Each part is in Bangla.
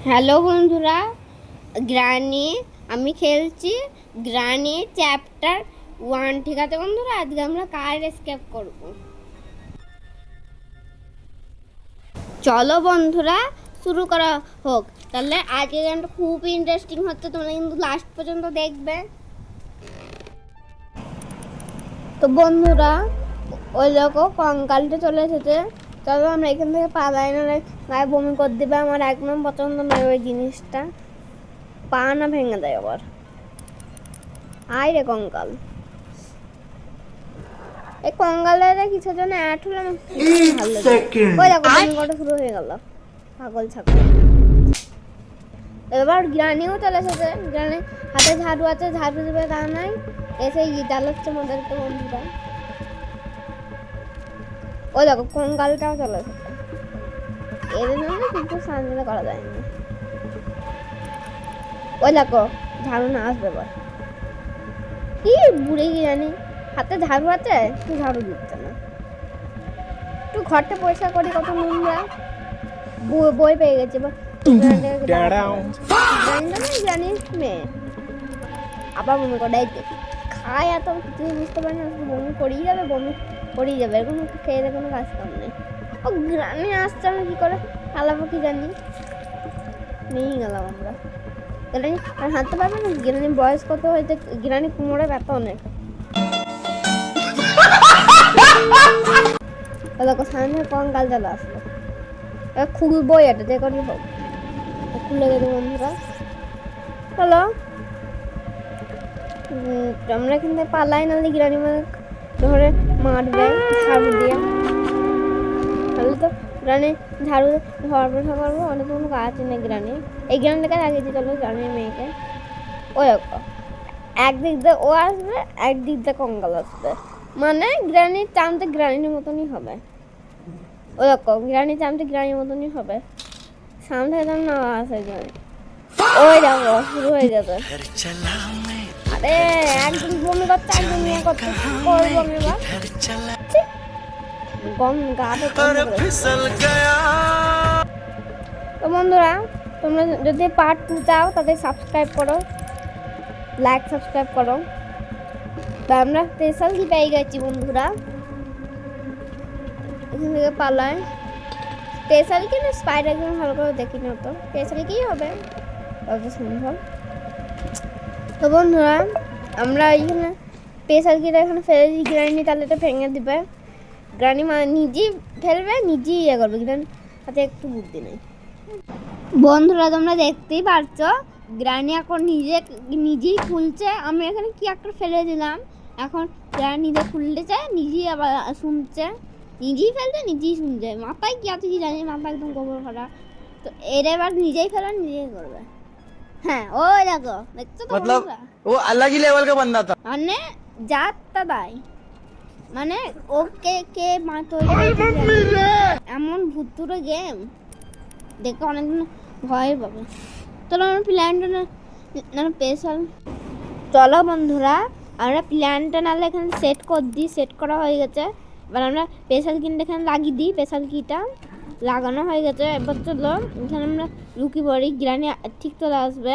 হ্যালো বন্ধুরা, গ্রানি আমি খেলছি গ্রানি চ্যাপ্টার 1। ঠিক আছে বন্ধুরা, আজকে আমরা কার এসকেপ করব। চলো বন্ধুরা শুরু করা হোক। তাহলে আজকে গেমটা খুব ইন্টারেস্টিং হচ্ছে, তোমরা কিন্তু লাস্ট পর্যন্ত দেখবে। তো বন্ধুরা, ওই দেখো কঙ্কালটা চলে এসেছে। চলো আমরা এখান থেকে পালাই, না গায়ে বমি করে দেবে। আমার একদম পছন্দ নয় ওই জিনিসটা, পা না ভেঙে দেয় আবার। আয় রে কঙ্কাল, এই কঙ্কালের কিছু জন অ্যাড হলো আমার ভালো লাগে। ওই দেখো বমি করা শুরু হয়ে গেল, পাগল ছাগল। এবার গ্রানিও চলে এসেছে। গ্রানি হাতে ঝাড়ু আছে, ঝাড়ু দেবে তা নাই, এসে জ্বালাচ্ছে আমাদেরকে বন্ধুরা। ওই দেখো কঙ্কালটাও চলে এসেছে। এদের জন্য কিন্তু শান্তিতে করা যায়নি। ওই দেখো ঝাড়ু না আসবে এবার, কি বুড়ে কি জানি, হাতে ঝাড়ু আছে তুই ঝাড়ু দিচ্ছে না। একটু ঘরটা পরিষ্কার করি, কত নোংরা। বই পেয়ে গেছে মেয়ে, আবার বমি করে খায়। এত কিছু বুঝতে পারি না, বমি করেই যাবে, বমি করেই যাবে। এরকম খেয়ে দিয়ে কোনো কাজ কাম নেই। ও গ্রামে আসছে, আমি কি করে পালাবো কি জানি। নিয়ে গেলাম আমরা। গ্রানি আর হাঁটতে পারবে না। গ্রানি বয়স কত হয়েছে, গ্রানি কোমরে ব্যথা অনেক। দেখো সামনে কঙ্কাল চলে আসলো। খুলবো এটা, যে করি হোক খুলে গেল বন্ধুরা। চলো আমরা এখান থেকে পালাই, নাহলে গ্রানি মানে ধরে মারবে ঝাড়ু দিয়ে। তাহলে তো গ্রানি ঝাড়ু ঘর বসা করবো, অনেক কোনো কাজ নেই গ্রানি। এই গ্রানিটাকে লাগিয়েছি। চলো গ্রানির মেয়েকে, ওই একদিক দিয়ে ও আসবে, একদিক দিয়ে কঙ্কাল আসবে, মানে গ্রানির চামতে গ্রানির মতনই হবে। ওই দেখো গ্রানির চামতে গ্রানির মতনই হবে। সামনে একদম না আসে গ্রানি। ওই দেখো শুরু হয়ে যাবে। আরে একদম বমি করতে, একদম ইয়ে করতে করবো আমি এবার। গম গাতে। তো বন্ধুরা, তোমরা যদি পার্ট 2 চাও তাদের সাবস্ক্রাইব করো, লাইক সাবস্ক্রাইব করো। তো আমরা স্পেশাল কি পেয়ে গেছি বন্ধুরা, এখান থেকে পালাই। স্পেশাল কি না স্পাইডার একদম ভালো করে দেখি না, তো স্পেশাল কি হবে তত সম্ভব। তো বন্ধুরা, আমরা এখানে স্পেশাল কিটা এখানে ফেলে দিই। গ্রানি তাহলে এটা ভেঙে দিবে। গ্রানি মা নিজেই ফেলবে, নিজেই ইয়ে করবে। গ্রানি হাতে একটু বুদ্ধি নেই। বন্ধুরা তোমরা দেখতেই পারছো, গ্রানি এখন নিজেই খুলছে। আমি এখানে কি একটা ফেলে দিলাম, এখন গ্রানি নিজে খুলতেছে, নিজেই আবার শুনছে, নিজেই ফেলছে, নিজেই শুনছে। মাথায় কি আছে কি জানি, মাথা একদম গোবর ভরা। তো এর এবার নিজেই ফেলে নিজেই করবে। হ্যাঁ ওই দেখো, দেখছো তো मतलब वो अलग ही लेवल का बंदा था। মানে যাত্রা দায়, মানে ওকে কে মাতো এমন ভুতুরে গেম দেখে অনেকদিন ভয় পাবে। চলো আমরা প্ল্যানটা না স্পেশাল। চলো বন্ধুরা, আমরা প্ল্যানটা নাহলে এখানে সেট করে দিই। সেট করা হয়ে গেছে, এবার আমরা স্পেশাল কিনটা এখানে লাগিয়ে দিই। স্পেশাল কিটা লাগানো হয়ে গেছে। এবার চলো এখানে আমরা লুকি পড়ি, গ্রানি ঠিক চলে আসবে।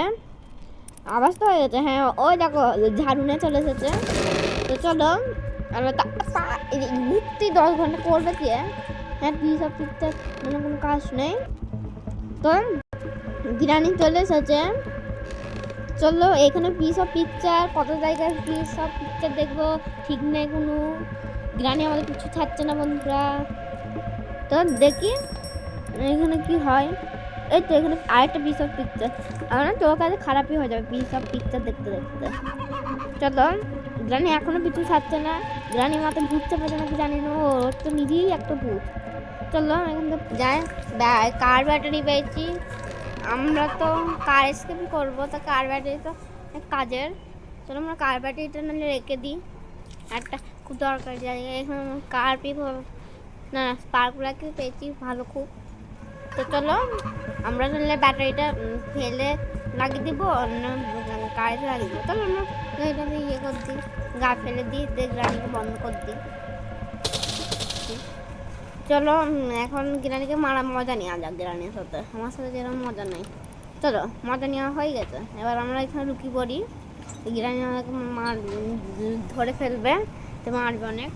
আওয়াজ তো হয়ে গেছে, হ্যাঁ ওই দেখো ঝাড়ু নিয়ে চলে এসেছে। তো চলো আমরা ঘুরতে 10 ঘন্টা করবে কি। হ্যাঁ পিস অফ পিকচার মানে কোনো কাজ নেই। তো গ্রানি চলে এসেছে। চলো এখানে পিস অফ পিকচার, কত জায়গায় পিস অফ পিকচার দেখবো, ঠিক নেই কোনো। গ্রানি আমাদের কিছু ছাড়ছে না বন্ধুরা। তো দেখি এখানে কি হয়। এই তো এখানে আরেকটা পিস অফ পিকচার। আমার না তোর কাছে খারাপই হয়ে যাবে পিস অফ পিকচার দেখতে দেখতে। চলো গ্রানি এখনো কিছু ছাড়ছে না। গ্রানি মাথায় ঘুরতে পারছে নাকি জানি না, ওর তো নিজেই একটা ভূত। চলো এখান থেকে যাই। কার ব্যাটারি পেয়েছি, আমরা তো কার এসকেপই করবো, তো কার ব্যাটারি তো কাজের। চলো আমরা কার ব্যাটারিটা নাহলে রেখে দিই, একটা খুব দরকারি জায়গায়। এখন কার না স্পার্কগুলোকে পেয়েছি ভালো খুব। তো চলো আমরা তাহলে ব্যাটারিটা ফেলে লাগিয়ে দিব, অন্য কারেতে লাগিয়ে দিব। চলো আমরা এটাতে ইয়ে করে দিই, গা ফেলে দিই, গ্রানিকে বন্ধ করে দিই। চলো এখন গ্রানিকে মারা মজা নেওয়া যাক। গ্রানির সাথে আমার সাথে যেরকম মজা নেই। চলো মজা নেওয়া হয়ে গেছে, এবার আমরা এখানে লুকি পড়ি। গিরানি আমাকে ধরে ফেলবে, তো মারবে অনেক।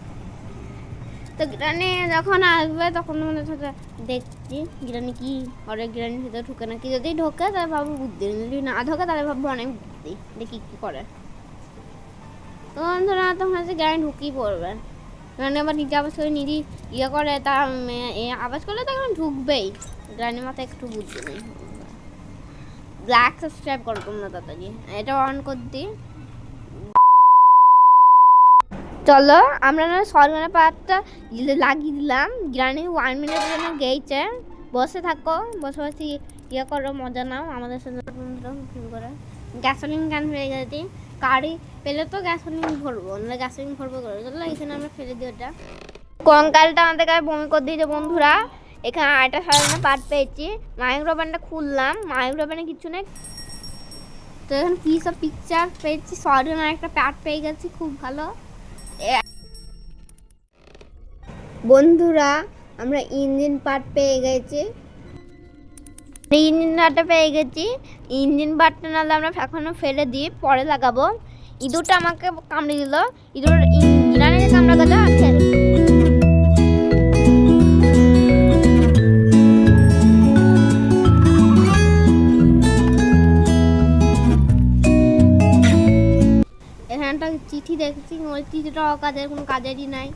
তো গিরানি যখন আসবে তখন মনে হচ্ছে দেখছি গিরানি কি করে, গিরানির ভিতরে ঢুকে নাকি। যদি ঢোকে তাহলে ভাবো বুদ্ধি, যদি না ঢোকে তাহলে ভাববো অনেক বুদ্ধি, দেখি কী করে। তো বন্ধুরা তখন হচ্ছে গিরানি ঢুকিয়ে পড়বে, গিরানি আবার নিজে আওয়াজ করে নিজে ইয়ে করে, তা আওয়াজ করলে তো এখন ঢুকবেই। গিরানির মাথায় একটু বুদ্ধি নেই। ব্ল্যাক সাবস্ক্রাইব করো তোমরা তাড়াতাড়ি, এটা অন করে দিই। চলো আমরা না সরগানের পাতটা লাগিয়ে দিলাম। গিরানি 1 মিনিটের জন্য গেইছে, বসে থাকো, বসে বসে ইয়ে করো, মজা নাও আমাদের সাথে। শুরু করে গ্যাসোলিন ক্যান হয়ে গেছে, গাড়ি পেলে তো গ্যাসোলিন ভরবো, নাহলে গ্যাসোলিন ভরবো করে। চলো এখানে আমরা ফেলে দিই ওটা। কঙ্কালটা আমাদের কাছে বমি করে দিয়েছে বন্ধুরা। এখানে আরেকটা সরগানের পার্ট পেয়েছি, মাইক্রোওভেনটা খুললাম, মাইক্রোওভেনে কিছু নেই। তো এখন কী সব পিকচার পেয়েছি, সরগানের একটা পার্ট পেয়ে গেছি, খুব ভালো। বন্ধুরা আমরা ইঞ্জিন পার্ট পেয়ে গেছি, ইঞ্জিন পার্টটা পেয়ে গেছি। ইঞ্জিন পার্টটা নাহলে আমরা এখনো ফেলে দিই, পরে লাগাবো। ইঁদুরটা আমাকে কামড়ে দিল, ইঁদুর গিরানিকে কামড়া গেল। এখানে একটা চিঠি দেখছি, ওই চিঠিটা কাজের কোনো কাজেরই নাই।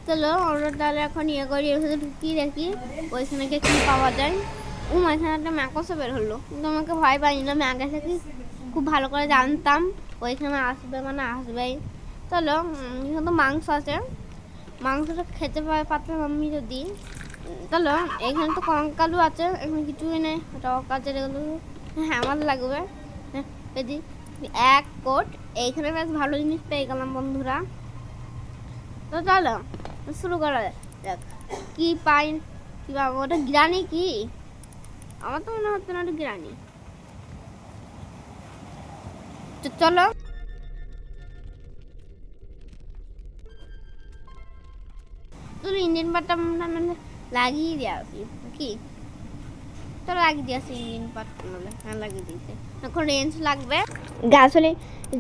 চলো আমরা তাহলে এখন ইয়ে করি, এর সাথে ঢুকিয়ে দেখি ওইখানে গিয়ে কী পাওয়া যায়। এখানে একটা ম্যাকসও বের হলো, কিন্তু আমাকে ভয় পাইনি না, ম্যাকে থেকে খুব ভালো করে জানতাম ওইখানে আসবে মানে আসবেই। চলো এখানে তো মাংস আছে, মাংসটা খেতে পারতাম আমি যদি। চলো এখানে তো কঙ্কালও আছে, এখানে কিছুই নেই, ওটা কাজের এগুলো। হ্যাঁ আমার লাগবে, হ্যাঁ পেদি 1 কোট। এইখানে বেশ ভালো জিনিস পেয়ে গেলাম বন্ধুরা। তো চলো শুরু করা যাক, কি পাই কি পাবো। ওটা গিরানি কি? আমার তো মনে হচ্ছে না ওটা গিরানি। চলো চলো ইঞ্জিন পার্টটা মানে লাগিয়ে দেওয়া কি, চলো লাগিয়ে দিয়ে আসি ইঞ্জিন পার্ট। হ্যাঁ লাগিয়ে দিয়েছে, এখন রেঞ্জ লাগবে গ্যাসোলিন।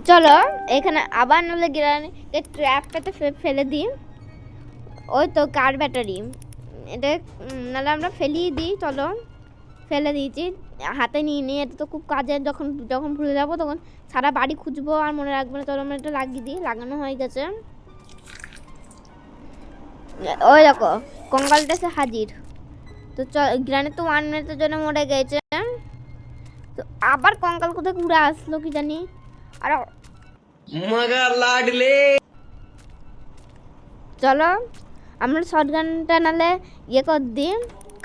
চলো এখানে আবার নাহলে গিরানিকে ট্র্যাপটাতে ফেলে দিই। ওই তো কার ব্যাটারি, এটা নাহলে আমরা ফেলিয়ে দিই। চলো ফেলে দিয়েছি, হাতে নিয়ে নিয়ে, এটা তো খুব কাজের। যখন যখন ভুলে যাবো তখন সারা বাড়ি খুঁজবো আর মনে রাখবো না। চলো আমরা এটা লাগিয়ে দিই, লাগানো হয়ে গেছে। ওই দেখো কঙ্কালটা এসে হাজির। তো গ্রানে তো 1 মিনিটের জন্য মরে গেছে, তো আবার কঙ্কাল কোথায় ঘুরে আসলো কি জানি। আর मगर लाडले চলো আমরা শর্টগানটা নাহলে ইয়ে কর দিই,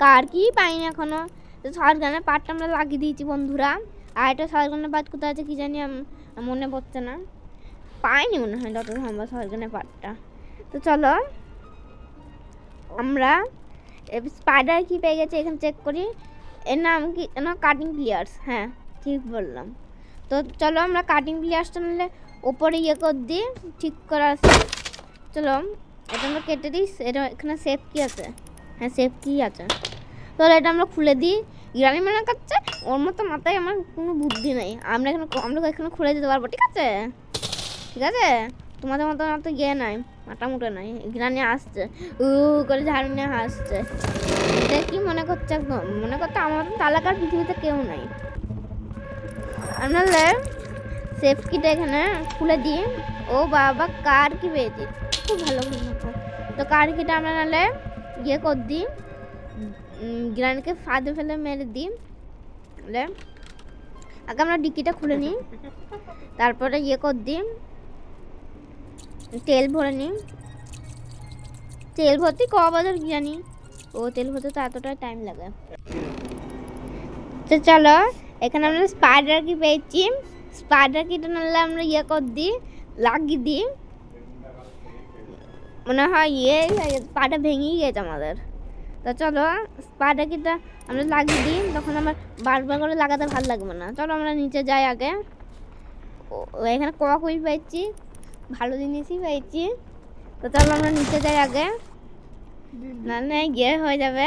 কার কি পাইনি এখনো। তো শর্টগানের পার্টটা আমরা লাগিয়ে দিয়েছি বন্ধুরা। আর একটা শর্টগানের পার্ট কোথায় আছে কি জানি, মনে পড়ছে না, পাইনি মনে হয় যত সম্ভব শর্টগানের পার্টটা। তো চলো আমরা স্পাইডার কি পেয়ে গেছে এখানে চেক করি। এর নাম কি না, কাটিং প্লেয়ার্স, হ্যাঁ ঠিক বললাম। তো চলো আমরা কাটিং প্লেয়ার্সটা নিলে ওপরে ইয়ে করে দিই, ঠিক করা আছে। চলো এটা আমরা কেটে দিই। এটা এখানে সেফ কি আছে, হ্যাঁ সেফ কি আছে। তাহলে এটা আমরা খুলে দিই। গ্রানি মনে করছে ওর মতো মাথায় আমার কোনো বুদ্ধি নেই, আমরা এখানে খুলে দিতে পারবো, ঠিক আছে ঠিক আছে। তোমাদের মতো তো ইয়ে নাই, মাথা মুটে নাই। গ্রানি আসছে করে ঝাড়ু নিয়ে হাসছে, এটা কি মনে করছে, একদম মনে করছে আমার তালাকার পৃথিবীতে কেউ নাই। আমরা সেফ কিটা এখানে খুলে দিই। ও বাবা কার কি পেয়েছি, খুব ভালো মতো। তো কার কিটা আমরা নাহলে ইয়ে কর দিই, গ্রানকে ফাঁদে ফেলে মেরে দিই। আগে আমরা ডিকিটা খুলে নিই, তারপরে ইয়ে কর দিই, তেল ভরে নিই। তেল ভর্তি ক বাজার জানি, ও তেল ভরতে তো এতটাই টাইম লাগে। তো চলো এখানে আমরা স্পাইডার কি পেয়েছি, স্পাইডার কিটা নাহলে আমরা ইয়ে কর দিই, লাগিয়ে দিই। মনে হয় ইয়ে পাটা ভেঙেই গেছে আমাদের। তো চলো স্পাইডার কিটা আমরা লাগিয়ে দিই, তখন আমার বারবার করে লাগাতে ভালো লাগবে না। চলো আমরা নিচে যাই আগে। এখানে কই পেয়েছি, ভালো জিনিসই পেয়েছি। তো চলো আমরা নিচে যাই আগে, না ইয়ে হয়ে যাবে।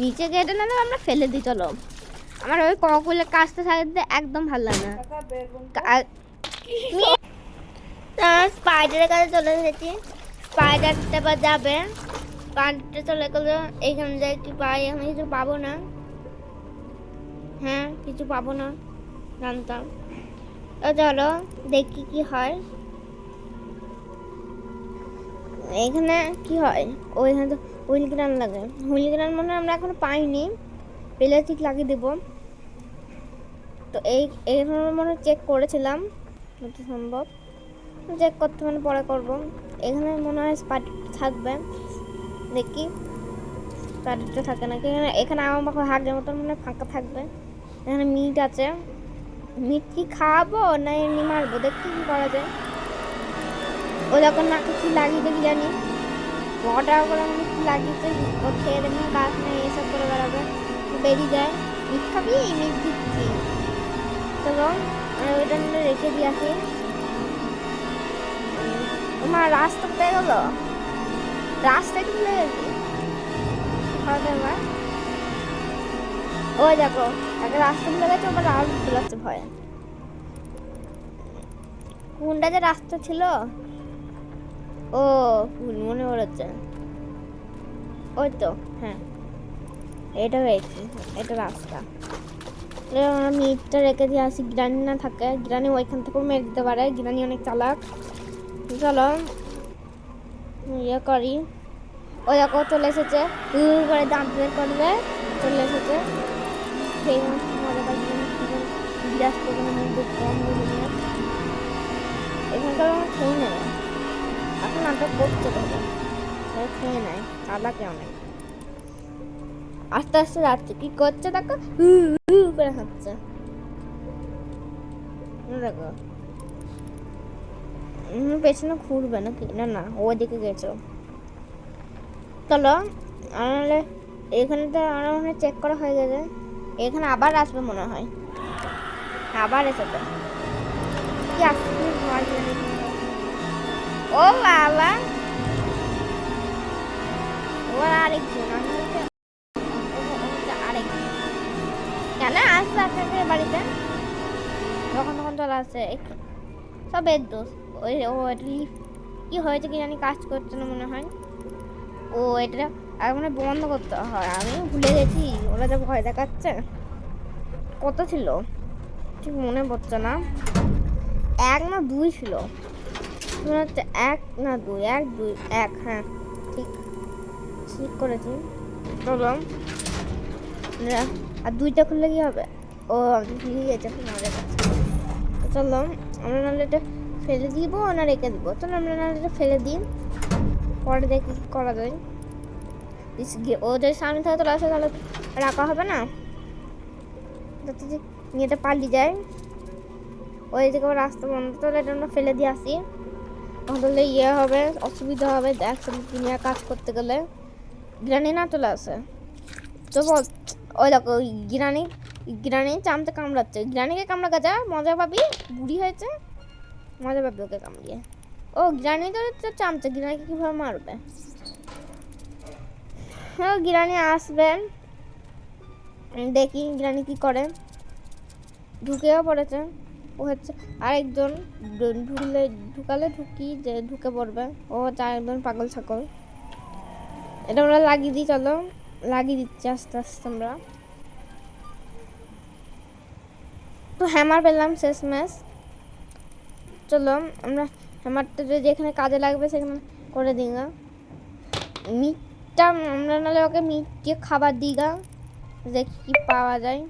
নিচে গিয়ে এটা নাহলে আমরা ফেলে দিই। চলো আমার ওই ককুলের কাজটা থাকতে একদম ভালো লাগে না। স্পাইডারের কাছে চলে এসেছি। স্পাইডারটা এবার যাবে, স্পাইডারটা চলে গেলে এইখানে যাই কি পাই, আমি কিছু পাবো না। হ্যাঁ, কিছু পাবো না জানতাম। চলো দেখি কি হয় এখানে। কি হয় ওইখানে তো হুইলগ্রান লাগে। হুইলগ্রান মনে হয় আমরা এখনো পাইনি, পেলে ঠিক লাগিয়ে দেবো। তো এইখানে মনে চেক করেছিলাম, যত সম্ভব চেক করতে মানে পরে করবো। এখানে মনে হয় স্পাইডার থাকবে, দেখি স্পাইডারটা থাকে নাকি। এখানে আমার হাগের মতন মনে হয় ফাঁকা থাকবে। এখানে মিট আছে, মিট কি খাবো না এমনি মারবো, দেখি কি করা যায়। ও যখন নাকে কি লাগিয়েছে কি জানি, অর্ডার করে আমি কি লাগিয়েছে, ও খেয়ে দেখুন গাছ নেই এসব করে বেড়াবে, বেরিয়ে যায়। মিট খাবি, মিট দিচ্ছি। এবং ওইটা নিয়ে রেখে দিয়ে আসি। তোমার রাস্তা পেয়ে গেল, রাস্তায় খুলে গেছে। ওই দেখো একটা রাস্তা খুলে গেছে, ওবার রাস্তা খুলাচ্ছে ভয়ে। কোনটা যে রাস্তা ছিল, ও মনে পড়েছে, ওই তো হ্যাঁ এটা হয়েছে, এটা রাস্তা। আমরা মিটটা রেখে দিয়ে আসি, গ্রানি না থাকে, গ্রানি ওইখান থেকেও মেরে দিতে পারে, গ্রানি অনেক চালাক। চলো ইয়ে করি। ওই দেখো চলে এসেছে, করে দাঁত বের করবে, চলে এসেছে। সেই মজা পাই বিরাজ করবে কম এখানকার আমার খেয়ে নেয়, এখন নাটক করতে হবে, খেয়ে নেয় চালাকে অনেক। আস্তে আস্তে যাচ্ছে, কি করছে দেখো, করে খাচ্ছে দেখো। পেছনে ঘুরবে নাকি, না না ওদিকে গেছো। চলো নাহলে এখানে তো আমার মনে চেক করা হয়ে গেছে, এখানে আবার আসবে মনে হয়, আবার এসেছে। কি আসছে ও বাবা, ও আরেকজন আরেকজন কেন আসবে আপনাকে বাড়িতে, তখন তখন চলে আসছে, সব এর দোষ। ওই ও কি হয়েছে কি জানি, কাজ করছে না মনে হয়। ও এটা আর মানে বন্ধ করতে হয়, আমি ভুলে গেছি। ওরা যে ভয় দেখাচ্ছে, কত ছিল ঠিক মনে পড়ছে না, 1 না 2 ছিল মনে হচ্ছে, 1 না 2, 1 2 1, হ্যাঁ ঠিক ঠিক করেছি। চলো আর 2টা খুললে কি হবে, ও ভুলে গেছে আমাদের কাছে। চলো আমরা নাহলে এটা ফেলে দিব না রেখে দিব, চলো আমরা নাহলে এটা ফেলে দিই, পরে দেখি কি করা যায়। ও যদি সামনে থাকে তাহলে আসে, তাহলে রাখা হবে না, যাতে যে নিয়েটা পালিয়ে যায়। ওই দিকে রাস্তা বন্ধ, তাহলে এটা আমরা ফেলে দিয়ে আসি, তাহলে ইয়ে হবে, অসুবিধা হবে একসাথে দুনিয়া কাজ করতে গেলে। গিরানি না চলে আসে তো বল, ওই দেখো গিরানি চামচে কামড়াচ্ছে, গিরানিকে কামড়া গাজা মজা পাবি, বুড়ি হয়েছে মজা পাবি ওকে কামড়িয়ে। ও গিরানি তো চামচে, গিরানিকে কীভাবে মারবে। হ্যাঁ গিরানি আসবে, দেখি গিরানি কি করে। ঢুকেও পড়েছে, ও হচ্ছে আরেকজন ঢুকালে যে ঢুকে পড়বে, ও হচ্ছে আরেকজন পাগল ছাগল। এটা আমরা লাগিয়ে দিই, চলো লাগিয়ে দিচ্ছি আস্তে আস্তে আমরা। তো হ্যামার পেলাম শেষ ম্যাচ। চলো আমরা হ্যামারটা যেখানে কাজে লাগবে সেখানে করে দিই গা। মিটটা আমরা নাহলে ওকে মিট দিয়ে খাবার দিই গা, দেখি কি পাওয়া যায়।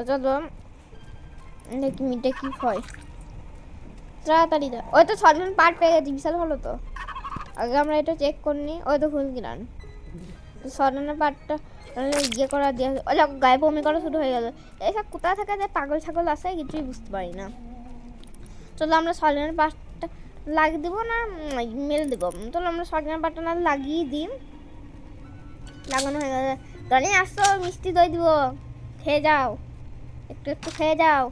চলো দেখি মিটে কি হয়, তাড়াতাড়ি দা। ওই তো 6 জন পার্ট পেয়ে গেছি, বিশাল ভালো তো। আগে আমরা এটা চেক করিনি, ওই তো ভুল গিলান 6 জনের পার্টটা ইয়ে করা দিয়ে, ওই গায়ে বমি করা শুরু হয়ে গেল। এইসব কোথা থেকে যে পাগল ছাগল আসে কিছুই বুঝতে পারি না। চলো আমরা 6 জনের পার্টটা লাগিয়ে দেবো না মেরে দেবো, চলো আমরা 6 জনের পার্টটা না লাগিয়ে দিই। লাগানো হয়ে গেছে, গাড়ি আসতো, মিষ্টি দই দিব, খেয়ে যাও, একটু একটু খেয়ে যাও।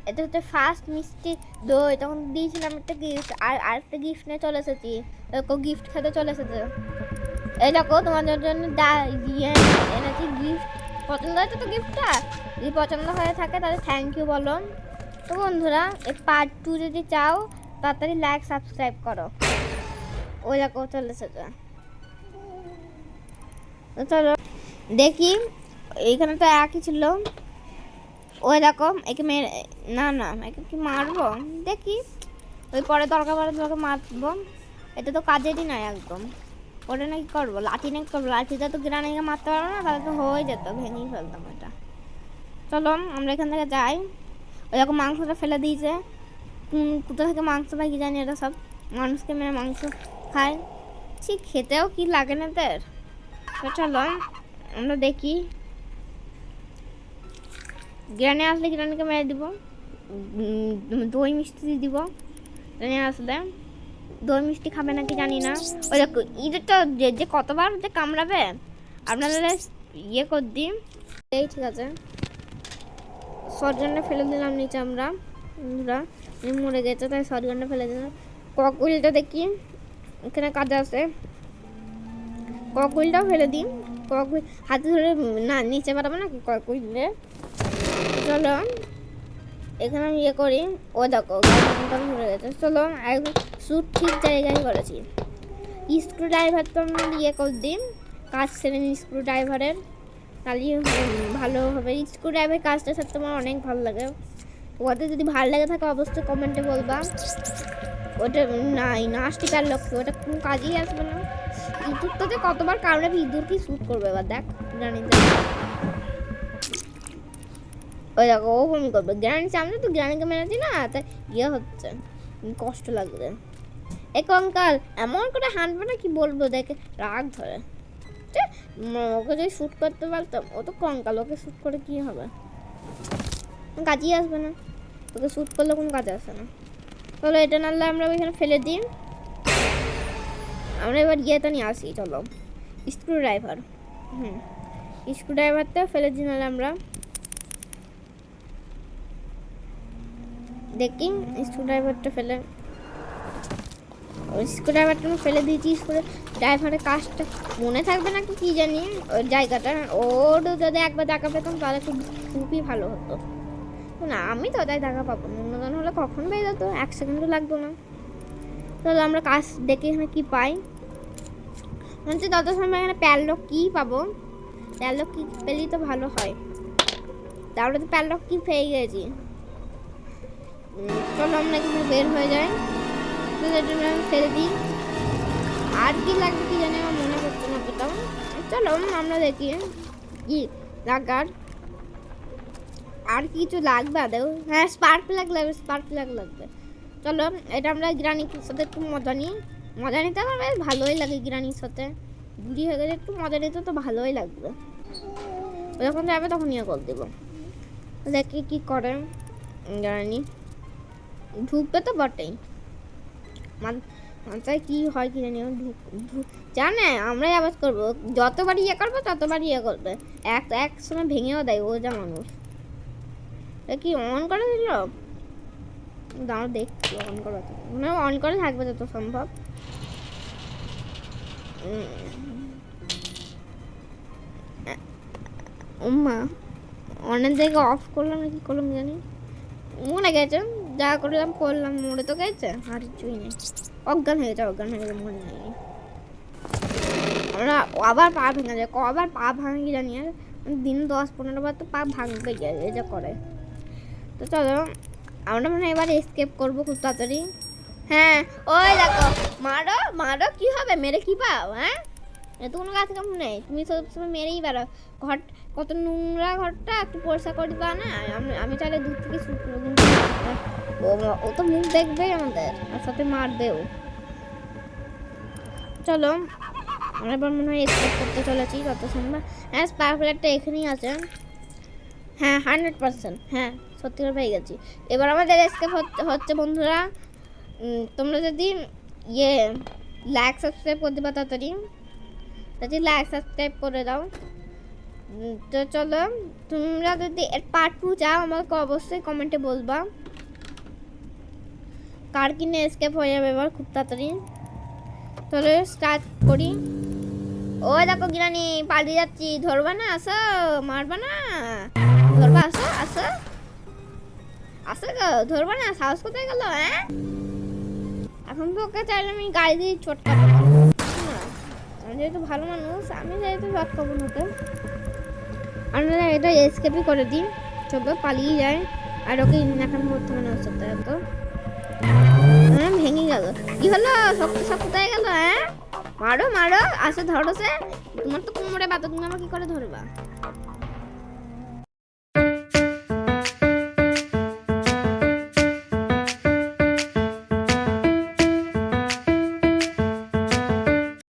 এটা হচ্ছে ফার্স্ট মিষ্টি দই, তখন দিয়েছিলাম একটা গিফট, আর আরেকটা গিফট নিয়ে চলে এসেছি, গিফট খেতে চলে এসেছে। এই দেখো তোমাদের জন্য এনেছি গিফট, পছন্দ হয়েছে তো গিফটটা? যদি পছন্দ হয়ে থাকে তাহলে থ্যাংক ইউ বলো। তো বন্ধুরা এই পার্ট 2 যদি চাও তাড়াতাড়ি লাইক সাবস্ক্রাইব করো। ওই দেখো চলে এসেছে। তো চলো দেখি, এইখানে তো একই ছিল। ওই দেখো একে মেরে, না না একে কি মারবো দেখি, ওই পরে দরকার পড়ে তোমাকে মারবো। এটা তো কাজেরই নয় একদম। ওটা নাকি করবো, লাঠি নাকি করবো, লাঠিটা তো গ্রানিকে মারতে পারবো না, তাহলে তো হয়ে যেত, ভেঙেই ফেলতাম এটা। চলো আমরা এখান থেকে যাই। ওই দেখো মাংসটা ফেলে দিয়েছে, কোথা থেকে মাংস পাই কি জানি, এটা সব মানুষকে মেরে মাংস খায়। ঠিক খেতেও কি লাগে না এদের। তো চলো আমরা দেখি, গ্রানি আসলে গ্রানিকে মেরে দিব, দই মিষ্টি দিয়ে দিব। গ্রানি আসলে দই মিষ্টি খাবে নাকি জানি না। ওই দেখো ইঁদুরটা যে কতবার যে কামড়াবে, আপনাদের ইয়ে কর দিই। এই ঠিক আছে, শটগানটা ফেলে দিলাম নিচে আমরা। মরে গেছে তাই শটগানটা ফেলে দিলাম। ককউইলটা দেখি এখানে কাজে আছে, ককউইলটাও ফেলে দিই। ককউইল হাতে ধরে না নিচে পাঠাবো না কি ককউইলে। চলো এখানে আমি ইয়ে করি। ও দেখো ঘুরে গেছে। চলো একদম স্যুট ঠিক জায়গায় করেছি। স্ক্রু ড্রাইভার তো আমরা ইয়ে করে দিই, কাজ সেরে নিই স্ক্রু ড্রাইভারের, তাহলেই ভালো হবে। স্ক্রু ড্রাইভারের কাজটা সাথে আমার অনেক ভালো লাগে। ওদের যদি ভালো লাগে থাকে অবশ্যই কমেন্টে বলবা। ওটা নাই নাচটি কার লক্ষ্য, ওটা কোনো কাজেই আসবে না। ইঁদুরটাতে কতবার কামড়াবে, ইঁদুর কি শ্যুট করবে এবার দেখ, জানি ওই দেখো ও বমি করবে। গ্রানির সামনে তো গ্রানিকে মেরেছি না, তাই ইয়ে হচ্ছে, কষ্ট লাগবে। এ কঙ্কাল এমন করে হাঁটবে না কি বলবো, দেখে রাগ ধরে। ওকে যদি শ্যুট করতে পারতাম, ও তো কঙ্কাল, ওকে শ্যুট করে কি হবে, কাজই আসবে না। ওকে শ্যুট করলে কোনো কাজে আসে না। চলো এটা নাহলে আমরা ওইখানে ফেলে দিই। আমরা এবার ইয়েটা নিয়ে আসি, চলো স্ক্রু ড্রাইভার। স্ক্রু ড্রাইভারটা ফেলে দিই নাহলে আমরা। দেখি স্ক্রু ড্রাইভারটা ফেলে, স্ক্রু ড্রাইভারটা ফেলে দিয়েছি। স্ক্রু ড্রাইভারের কাজটা মনে থাকবে নাকি কি জানি, ওর জায়গাটা ওর যদি একবার দেখা পেতাম তাহলে খুবই ভালো হতো। না আমি তো তাই দেখা পাবো, অন্যজন হলে কখন পেয়ে যেত, 1 সেকেন্ডও লাগতো না। তাহলে আমরা কাজ দেখে এখানে কী পাই, মনে হচ্ছে যত সময় এখানে প্যারলক কি পাবো, প্যারলক কি পেলেই তো ভালো হয়। তাহলে তো প্যারলক কি পেয়ে গেছি। চলো আমরা এখানে বের হয়ে যাই, ফেলে দিই। আর কি লাগবে কি জানি আমার মনে করছে না অতটা। চলো আমরা দেখি কি লাগার, আর কিছু লাগবে আদেও। হ্যাঁ স্পার্ক প্লাগ লাগবে, স্পার্ক প্লাগ লাগবে। চলো এটা আমরা গ্রানির সাথে একটু মজা নিই, মজা নিতে আমার বেশ ভালোই লাগে। গ্রানির সাথে বুড়ি হয়ে গেলে একটু মজা নিতে তো ভালোই লাগবে। যখন যাবে তখন ইয়ে করে দেবো, দেখি কী করে গ্রানি। ঢুকবে তো বটেই, মাথায় কি হয় কি জানি, জানে আমরাই আওয়াজ করবো, যতবার ইয়ে করবো ততবার ইয়ে করবে, এক সময় ভেঙেও দেয় ও যা মানুষ। কি অন করে দিল, দাঁড়াও দেখছি অন করা, মানে অন করে থাকবে যত সম্ভব। মা অনেক জায়গায় অফ করলাম নাকি করলাম জানি, মনে গেছে যা করলাম করলাম, মরে তো গেছে আর কিছুই নেই। অজ্ঞান হয়ে গেছে, অজ্ঞান হয়ে গেছে, মনে নেই। আমরা আবার পা ভেঙে যায়, কবার পা ভাঙি জানি, আর দিন 10-15 বার তো পা ভাঙবে গেছে যা করে। তো চলো আমরা মনে হয় এবার এসকেপ করবো খুব তাড়াতাড়ি। হ্যাঁ ওই দেখো, মারো মারো, কি হবে মেরে কি পাও? হ্যাঁ এত কোনো কাজ কাম নেই, তুমি সবসময় মেরেই বেড়াও। ঘর কত নোংরা, ঘরটা একটু পরিষ্কার করে দিবা না? আমি চাইলে দূর থেকে শুট করবো, কিন্তু ও তো মুখ দেখবে আমাদের আর সাথে মারবেও। চলো আমরা এবার মনে হয় এসকেপ করতে চলেছি যত সম্ভব। হ্যাঁ স্পার্ক প্লাগটা এখানেই আছে, হ্যাঁ 100%, হ্যাঁ সত্যি করে পেয়ে গেছি। এবার আমাদের এসকেপ হচ্ছে বন্ধুরা। তোমরা যদি ইয়ে লাইক সাবস্ক্রাইব করে দেবা তাড়াতাড়ি, লাইক সাবস্ক্রাইব করে দাও। তো চলো তোমরা যদি এর পার্ট 2 চাও আমাকে অবশ্যই কমেন্টে বলবা, কার কিনে এসকেপ হয়ে যাবে এবার খুব তাড়াতাড়ি। চলো স্টার্ট করি। ওই দেখো গিরানি পালিয়ে যাচ্ছি, ধরবা না? আসো, মারবা না? ধরবা? আসো আসো আসো গো, ধরবা না? সাহস কোথায় গেল? হ্যাঁ, এখন তো ওকে চাইলে আমি গাড়ি দিয়ে চটকাতে পারবো না। আমি যেহেতু ভালো মানুষ, আমি যেহেতু চটকাবো না ওকে। আমরা এটা এসকেপই করে দিই, চলো পালিয়ে যায়। আর ওকে এখন করতে হবে না ওর সাথে তো। হ্যাঁ, ভেঙে গেল। কি হলো? শক্তি সব কোথায় গেল? হ্যাঁ, মারো মারো, আসো ধরো সে। তোমার তো কোমরে ব্যথা, তুমি আমাকে কি করে ধরবা?